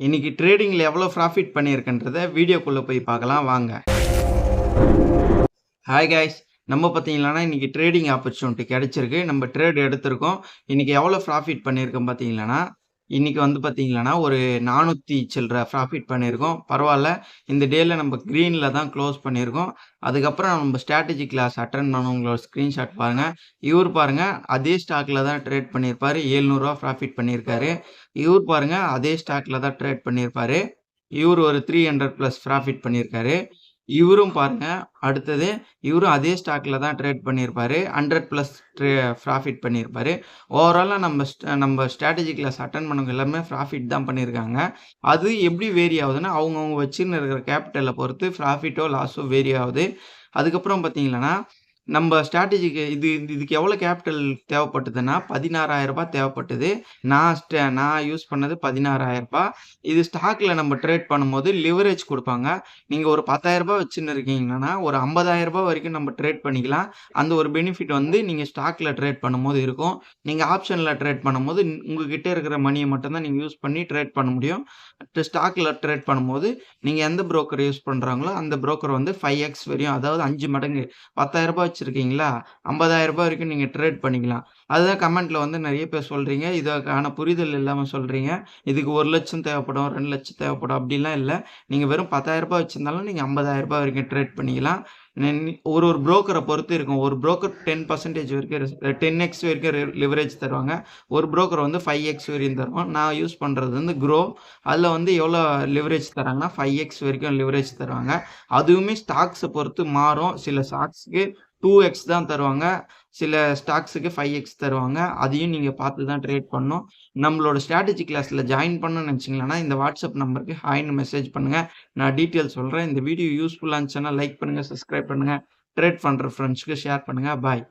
இன்னைக்கு ட்ரேடிங்ல எவ்வளோ ப்ராஃபிட் பண்ணியிருக்கேன்றத வீடியோக்குள்ள போய் பார்க்கலாம் வாங்க. Hi guys. நம்ம பார்த்தீங்களான்னா இன்னைக்கு ட்ரேடிங் ஆப்பர்ச்சுனிட்டி கிடைச்சிருக்கு. நம்ம ட்ரேட் எடுத்திருக்கோம். இன்னைக்கு எவ்வளோ ப்ராஃபிட் பண்ணியிருக்கோம் பார்த்தீங்களான்னா, இன்னைக்கு வந்து பார்த்தீங்களான்னா ஒரு 400 சில்ற ப்ராஃபிட் பண்ணியிருக்கோம். பரவால்ல. இந்த டேல நம்ம கிரீன்ல தான் க்ளோஸ் பண்ணியிருக்கோம். அதுக்கப்புறம் நம்ம ஸ்ட்ராட்டஜி கிளாஸ் அட்டெண்ட் பண்ணவங்களோட ஸ்க்ரீன்ஷாட் பாருங்க. இவரு பாருங்க அதே ஸ்டாக்ல தான் ட்ரேட் பண்ணியிருப்பாரு. ரூ. 700 ப்ராஃபிட் பண்ணியிருக்காரு. இவரு பாருங்க அதே ஸ்டாக்ல தான் ட்ரேட் பண்ணியிருப்பாரு. இவரு ஒரு 300 பிளஸ் ப்ராஃபிட் பண்ணியிருக்காரு. இவரும் பாருங்க, அடுத்தது இவரும் அதே ஸ்டாக்ல தான் ட்ரேட் பண்ணியிருப்பாரு. 100 பிளஸ் ப்ராஃபிட் பண்ணியிருப்பாரு. ஓவராலா நம்ம ஸ்ட்ராட்டஜி கிளாஸ் அட்டெண்ட் பண்ணவங்க எல்லாருமே ப்ராஃபிட் தான் பண்ணியிருக்காங்க. அது எப்படி வேரி ஆகுதுன்னா, அவங்கவங்க வச்சுன்னு இருக்கிற கேபிட்டல பொறுத்து ப்ராஃபிட்டோ, லாஸோ வேரி ஆகுது. அதுக்கப்புறம் பார்த்தீங்கன்னா, நம்ம ஸ்ட்ராட்டஜிக்கு இதுக்கு எவ்வளோ கேபிட்டல் தேவைப்பட்டதுன்னா, ரூ. 16,000 தேவைப்பட்டது. நான் யூஸ் பண்ணது ரூ. 16,000. இது ஸ்டாக்ல நம்ம ட்ரேட் பண்ணும்போது லிவரேஜ் குடுப்பாங்க. நீங்க ஒரு ரூ. 10,000 வச்சுன்னு இருக்கீங்கன்னா, ஒரு ரூ. 50,000 வரைக்கும் நம்ம ட்ரேட் பண்ணிக்கலாம். அந்த ஒரு பெனிஃபிட் வந்து நீங்க ஸ்டாக்ல ட்ரேட் பண்ணும்போது இருக்கும். நீங்க ஆப்ஷன்ல ட்ரேட் பண்ணும்போது, உங்ககிட்ட இருக்கிற மணிய மட்டும் தான் நீங்க யூஸ் பண்ணி ட்ரேட் பண்ண முடியும். ஸ்டாக்ல ட்ரேட் பண்ணும்போது, நீங்க எந்த புரோக்கர் யூஸ் பண்றாங்களோ, அந்த புரோக்கர் வந்து 5x வரையும், அதாவது 5 மடங்கு ரூ. 10,000 வச்சிருக்கீங்களா, ரூ. 50,000 வரைக்கும் நீங்க ட்ரேட் பண்ணிக்கலாம். அதுதான் கமெண்ட்ல வந்து நெறைய பேர் சொல்றீங்க. இதற்கான புரிதல் இல்லாம சொல்றீங்க. இதுக்கு 1,00,000 தேவைப்படும், 2,00,000 தேவைப்படும் அப்படிலாம் இல்ல. நீங்க வெறும் ரூ. 10,000 வச்சிருந்தாலும் நீங்க ரூ. 50,000 வரைக்கும் ட்ரேட் பண்ணிக்கலாம். ஒரு புரோக்கர பொறுத்து இருக்கும். ஒரு புரோக்கர் 10% வரைக்கும் 10x வரைக்கும் லிவரேஜ் தருவாங்க. ஒரு புரோக்கர் வந்து 5x வரையும் தருவான். நான் யூஸ் பண்றது வந்து குரோ. அதுல வந்து எவ்வளோ லிவரேஜ் தராங்கன்னா, 5x வரைக்கும் லிவரேஜ் தருவாங்க. அதுவுமே ஸ்டாக்ஸ பொறுத்து மாறும். சில ஸ்டாக்ஸ்க்கு 2x தான் தருவாங்க. சில ஸ்டாக்ஸுக்கு 5x தருவாங்க. அதையும் நீங்க பார்த்து தான் ட்ரேட் பண்ணணும். நம்மளோட ஸ்ட்ராட்டஜி கிளாஸ்ல ஜாயின் பண்ணணும்னு நினைச்சீங்கன்னா, இந்த வாட்ஸ்அப் நம்பருக்கு ஹாய்ன்னு மெசேஜ் பண்ணுங்க. நான் டீட்டெயில் சொல்றேன். இந்த வீடியோ யூஸ்ஃபுல்லா இருந்துச்சுன்னா லைக் பண்ணுங்க, சப்ஸ்கிரைப் பண்ணுங்க. ட்ரேட் பண்ற ஃப்ரெண்ட்ஸ்க்கு ஷேர் பண்ணுங்க. பாய்.